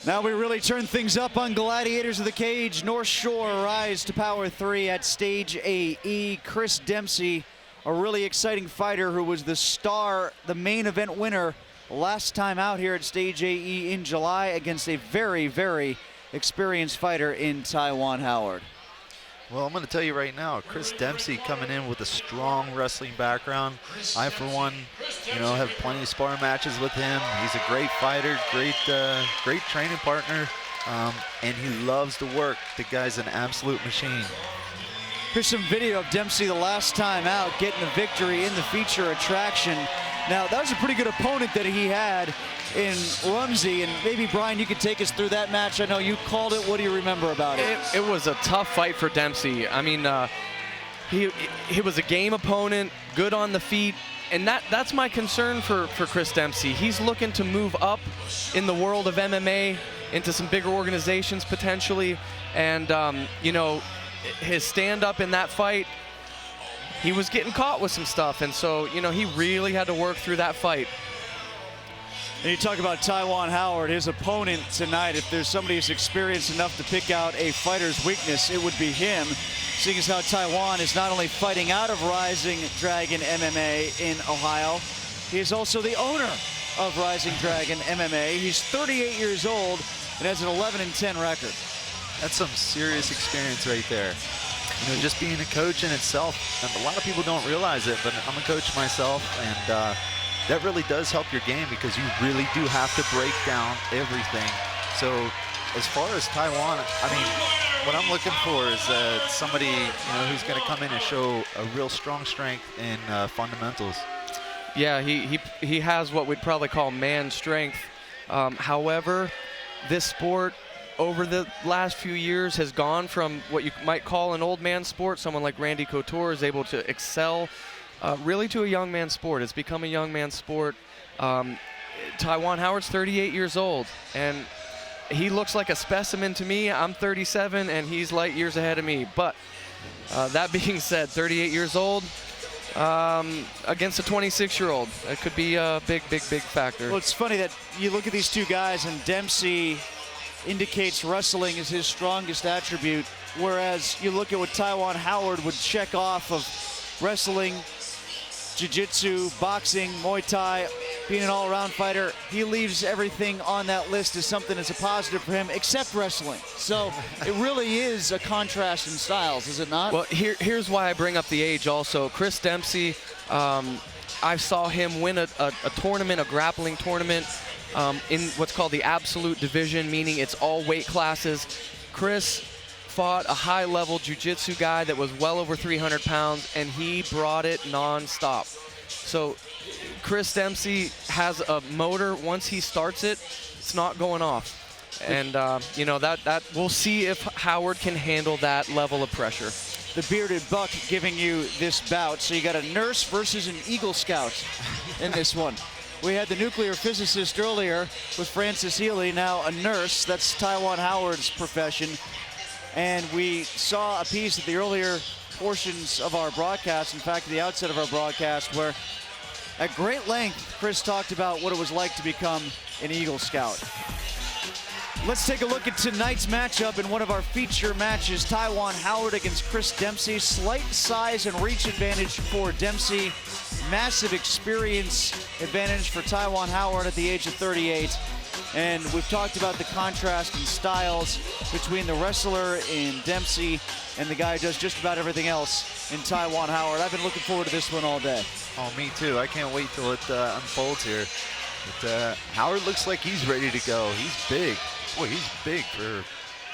Now we really turn things up on Gladiators of the Cage. North Shore rise to Power 3 at Stage AE. Chris Dempsey, a really exciting fighter who was the star, the main event winner last time out here at Stage AE in July against a very, very experienced fighter in Tiawan Howard. Well, I'm going to tell you right now, Chris Dempsey coming in with a strong wrestling background. I, for one, have plenty of sparring matches with him. He's a great fighter, great training partner, and he loves to work. The guy's an absolute machine. Here's some video of Dempsey the last time out, getting a victory in the feature attraction. Now, that was a pretty good opponent that he had in Rumsey, and maybe, Brian, you could take us through that match. I know you called it. What do you remember about it? It was a tough fight for Dempsey. I mean, he was a game opponent, good on the feet, and that's my concern for Chris Dempsey. He's looking to move up in the world of MMA into some bigger organizations potentially, and his stand-up in that fight, he was getting caught with some stuff, and so, he really had to work through that fight. And you talk about Tiawan Howard, his opponent tonight. If there's somebody who's experienced enough to pick out a fighter's weakness, it would be him, seeing as how Tiawan is not only fighting out of Rising Dragon MMA in Ohio, he is also the owner of Rising Dragon MMA. He's 38 years old and has an 11-10 record. That's some serious experience right there. Just being a coach in itself, and a lot of people don't realize it, but I'm a coach myself, and that really does help your game because you really do have to break down everything. So as far as Tiawan, I mean, what I'm looking for is somebody who's going to come in and show a real strong strength in fundamentals. Yeah, he has what we'd probably call man strength. However, this sport over the last few years has gone from what you might call an old man sport. Someone like Randy Couture is able to excel really to a young man sport. It's become a young man sport. Tiawan Howard's 38 years old, and he looks like a specimen to me. I'm 37, and he's light years ahead of me. But that being said, 38 years old against a 26-year-old. That could be a big, big, big factor. Well, it's funny that you look at these two guys, and Dempsey indicates wrestling is his strongest attribute, whereas you look at what Tiawan Howard would check off of wrestling, jiu-jitsu, boxing, Muay Thai, being an all-around fighter. He leaves everything on that list as something that's a positive for him, except wrestling. So it really is a contrast in styles, is it not? Well, here's why I bring up the age also. Chris Dempsey, I saw him win a tournament, a grappling tournament, in what's called the absolute division, meaning it's all weight classes. Chris fought a high-level jiu-jitsu guy that was well over 300 pounds, and he brought it non-stop. So Chris Dempsey has a motor. Once he starts it, it's not going off. And, that we'll see if Howard can handle that level of pressure. The bearded buck giving you this bout. So you got a nurse versus an Eagle Scout in this one. We had the nuclear physicist earlier with Francis Healy, now a nurse. That's Tiawan Howard's profession. And we saw a piece at the earlier portions of our broadcast, in fact, at the outset of our broadcast, where at great length, Chris talked about what it was like to become an Eagle Scout. Let's take a look at tonight's matchup in one of our feature matches. Tiawan Howard against Chris Dempsey. Slight size and reach advantage for Dempsey. Massive experience advantage for Tiawan Howard at the age of 38. And we've talked about the contrast in styles between the wrestler in Dempsey and the guy who does just about everything else in Tiawan Howard. I've been looking forward to this one all day. Oh, me too. I can't wait till it unfolds here. But Howard looks like he's ready to go. He's big. Boy, he's big for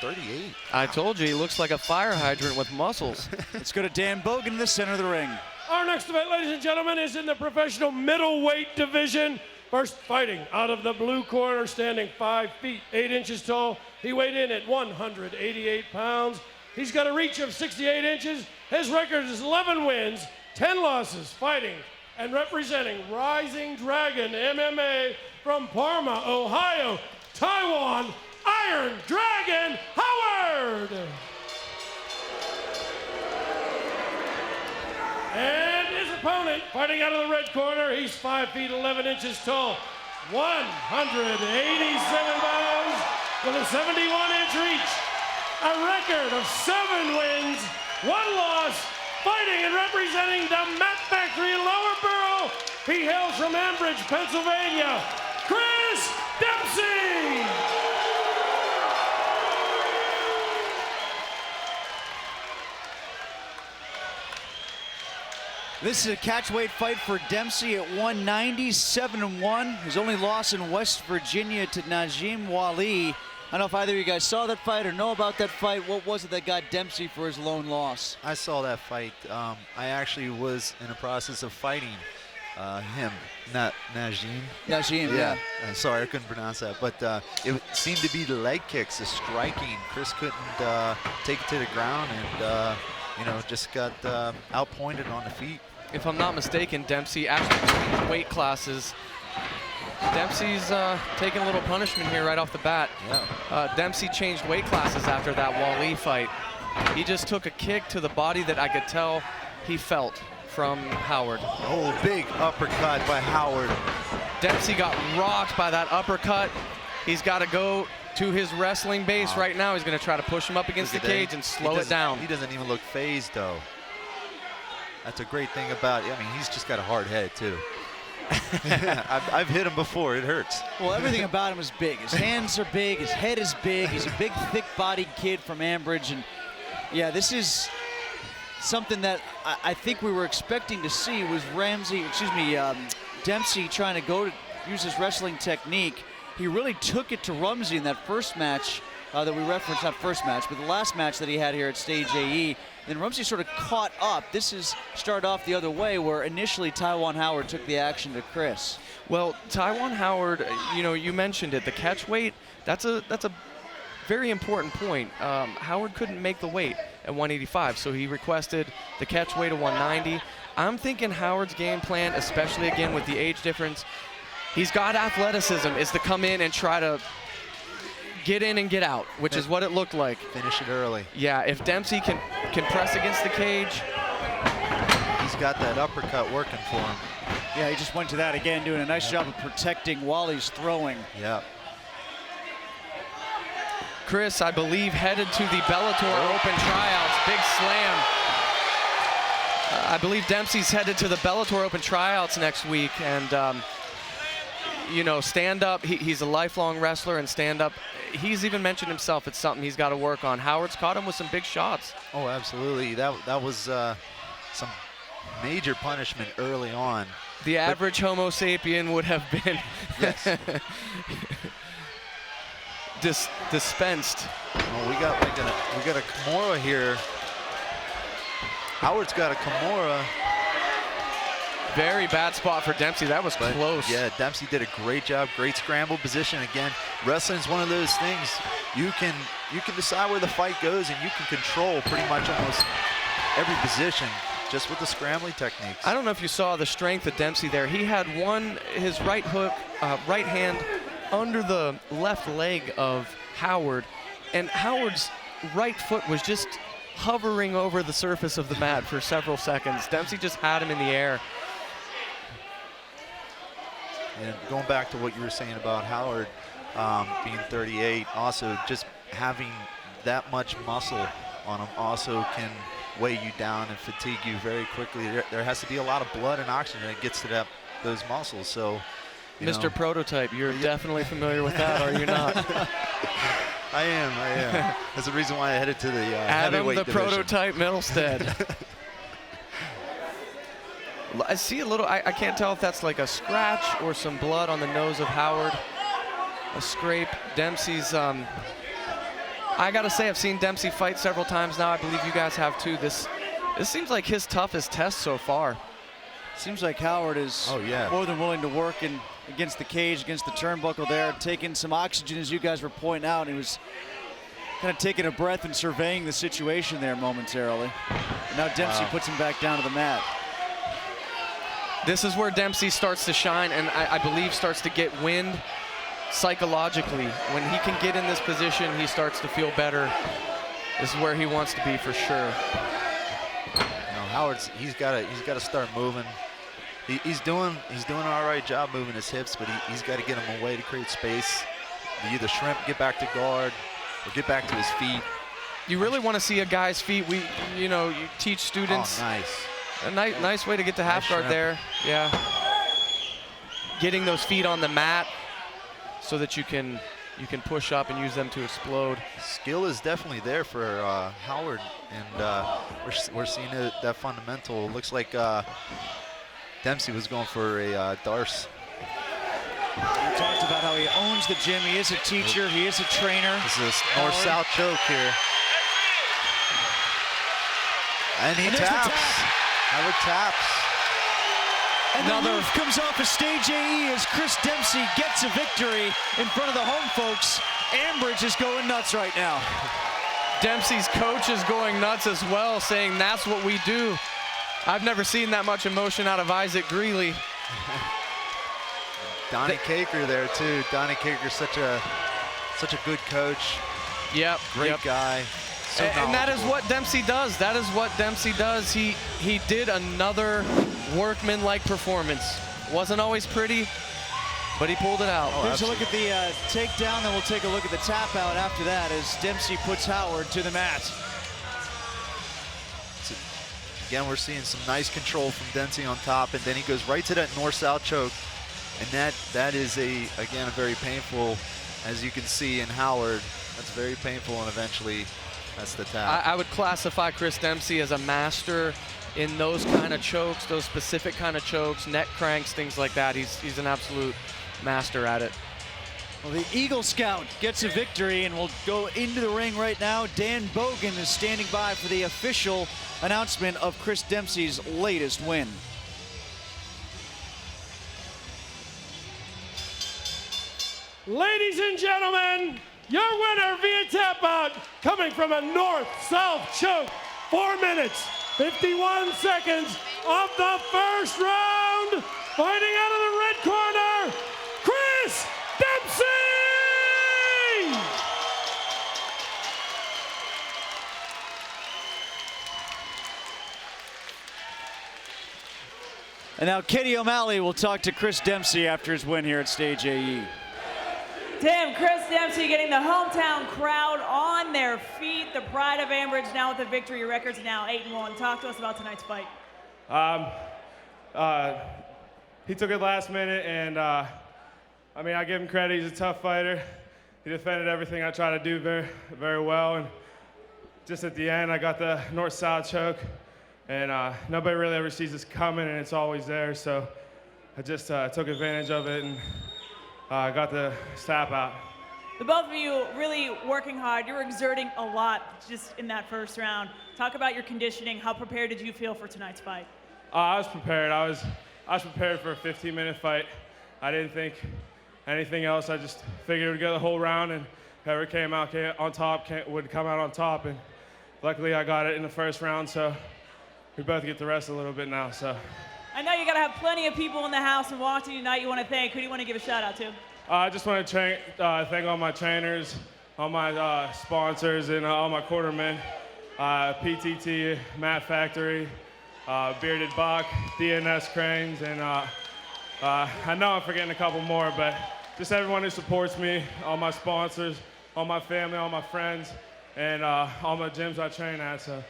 38. I told you, he looks like a fire hydrant with muscles. Let's go to Dan Bogan in the center of the ring. Our next event, ladies and gentlemen, is in the professional middleweight division. First fighting out of the blue corner, standing 5 feet 8 inches tall. He weighed in at 188 pounds. He's got a reach of 68 inches. His record is 11 wins, 10 losses, fighting and representing Rising Dragon MMA from Parma, Ohio, Tiawan Iron Dragon Howard. And his opponent, fighting out of the red corner, he's 5 feet 11 inches tall, 187 pounds. with a 71-inch reach, a record of 7 wins, 1 loss, fighting and representing the Mat Factory in Lower Borough. He hails from Ambridge, Pennsylvania, Chris Dempsey. This is a catchweight fight for Dempsey at 190, 7-1. His only loss in West Virginia to Najim Wali. I don't know if either of you guys saw that fight or know about that fight. What was it that got Dempsey for his lone loss? I saw that fight. I actually was in the process of fighting him, not Najim. Najim, yeah. Sorry, I couldn't pronounce that. But it seemed to be the leg kicks, the striking. Chris couldn't take it to the ground and, just got outpointed on the feet. If I'm not mistaken, Dempsey actually changed weight classes. Dempsey's taking a little punishment here right off the bat. Yeah. Dempsey changed weight classes after that Wali fight. He just took a kick to the body that I could tell he felt from Howard. Oh, big uppercut by Howard. Dempsey got rocked by that uppercut. He's got to go to his wrestling base right now. He's going to try to push him up against the cage and slow it down. He doesn't even look phased, though. That's a great thing about it. I mean, he's just got a hard head, too. I've hit him before. It hurts. Well, everything about him is big. His hands are big. His head is big. He's a big, thick-bodied kid from Ambridge. And, yeah, this is something that I think we were expecting to see was Dempsey trying to go to use his wrestling technique. He really took it to Rumsey in that first match that we referenced, not first match, but the last match that he had here at Stage AE. Then Rumsey sort of caught up. This is started off the other way, where initially Tiawan Howard took the action to Chris. Well, Tiawan Howard, you mentioned it, the catch weight, that's a very important point. Howard couldn't make the weight at 185, so he requested the catch weight of 190. I'm thinking Howard's game plan, especially again with the age difference, he's got athleticism, is to come in and try to get in and get out, which is what it looked like. Finish it early. Yeah, if Dempsey can press against the cage. He's got that uppercut working for him. Yeah, he just went to that again, doing a nice job of protecting while he's throwing. Yeah. Chris, I believe, headed to the Bellator Open tryouts. Big slam. I believe Dempsey's headed to the Bellator Open tryouts next week, and stand-up, he's a lifelong wrestler, and stand-up, he's even mentioned himself it's something he's got to work on. Howard's caught him with some big shots. Oh, absolutely. That was some major punishment early on. The average Homo sapien would have been dispensed. Oh, we got a Kimura here. Howard's got a Kimura. Very bad spot for Dempsey. That was close. Yeah, Dempsey did a great job. Great scramble position. Again, wrestling's one of those things. You can decide where the fight goes, and you can control pretty much almost every position just with the scrambling techniques. I don't know if you saw the strength of Dempsey there. He had his right hook, right hand under the left leg of Howard, and Howard's right foot was just hovering over the surface of the mat for several seconds. Dempsey just had him in the air. And going back to what you were saying about Howard being 38, also just having that much muscle on him also can weigh you down and fatigue you very quickly. There has to be a lot of blood and oxygen that gets to those muscles. So, Mr. Prototype, you're definitely familiar with that, are you not? I am. That's the reason why I headed to the heavyweight division. Prototype Middlestead. I see a little, I can't tell if that's like a scratch or some blood on the nose of Howard. A scrape. Dempsey's, I gotta say, I've seen Dempsey fight several times now. I believe you guys have too. This seems like his toughest test so far. Seems like Howard is more than willing to work against the cage, against the turnbuckle there, taking some oxygen, as you guys were pointing out. He was kind of taking a breath and surveying the situation there momentarily. And now Dempsey puts him back down to the mat. This is where Dempsey starts to shine, and I believe starts to get wind psychologically. When he can get in this position, he starts to feel better. This is where he wants to be for sure. Howard's he's got to start moving. He's doing an all right job moving his hips, but he's got to get him away to create space. to either shrimp, get back to guard, or get back to his feet. You really want to see a guy's feet. You teach students. Oh, nice. A nice way to get to half guard shrimp. there. Yeah. Getting those feet on the mat so that you can push up and use them to explode. Skill is definitely there for Howard, and we're seeing that fundamental. It looks like Dempsey was going for a Darce. We talked about how he owns the gym. He is a teacher. He is a trainer. This is a north-south choke here. And he taps. Howard taps. And the roof comes off of stage AE as Chris Dempsey gets a victory in front of the home folks. Ambridge is going nuts right now. Dempsey's coach is going nuts as well, saying that's what we do. I've never seen that much emotion out of Isaac Greeley. Donnie Caker there too. Donnie Caker's such a good coach. Yep. Great guy. So and that is what Dempsey does. That is what Dempsey does. He did another workman-like performance. Wasn't always pretty, but he pulled it out. Here's a look at the takedown, then we'll take a look at the tap out after that as Dempsey puts Howard to the mat. Again, we're seeing some nice control from Dempsey on top, and then he goes right to that north-south choke. And that is, again, a very painful, as you can see in Howard, that's very painful, and eventually that's the tap. I would classify Chris Dempsey as a master in those kind of chokes, those specific kind of chokes, neck cranks, things like that. He's an absolute master at it. Well, the Eagle Scout gets a victory, and we'll go into the ring right now. Dan Bogan is standing by for the official announcement of Chris Dempsey's latest win. Ladies and gentlemen, your winner via tap out, coming from a north-south choke, 4 minutes, 51 seconds of the first round, fighting out of the red corner, Chris Dempsey! And now Katie O'Malley will talk to Chris Dempsey after his win here at Stage AE. Tim, Chris Dempsey getting the hometown crowd on their feet. The pride of Ambridge now with the victory. Your record's now 8-1. Talk to us about tonight's fight. He took it last minute, and I give him credit. He's a tough fighter. He defended everything I tried to do very, very well. And just at the end, I got the north-south choke, and nobody really ever sees this coming, and it's always there. So I just took advantage of it and got the tap out. The both of you really working hard. You were exerting a lot just in that first round. Talk about your conditioning. How prepared did you feel for tonight's fight? I was prepared. I was prepared for a 15-minute fight. I didn't think anything else. I just figured it would go the whole round, and whoever came out on top would come out on top. And luckily, I got it in the first round, so we both get to rest a little bit now. So. I know you got to have plenty of people in the house and watching tonight you want to thank. Who do you want to give a shout out to? I just want to thank all my trainers, all my sponsors, and all my quartermen. PTT, Matt Factory, Bearded Buck, DNS Cranes, and I know I'm forgetting a couple more, but just everyone who supports me, all my sponsors, all my family, all my friends, and all my gyms I train at. So.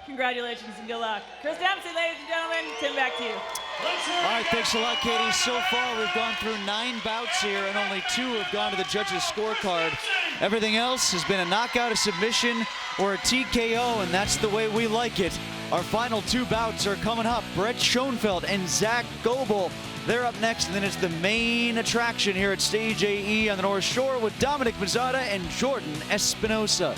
Congratulations and good luck. Chris Dempsey, ladies and gentlemen. Tim, back to you. All right, thanks a lot, Katie. So far, we've gone through 9 bouts here, and only 2 have gone to the judges' scorecard. Everything else has been a knockout, a submission, or a TKO, and that's the way we like it. Our final 2 bouts are coming up. Brett Schoenfeld and Zach Goebel. They're up next, and then it's the main attraction here at Stage AE on the North Shore with Dominic Mazzata and Jordan Espinosa.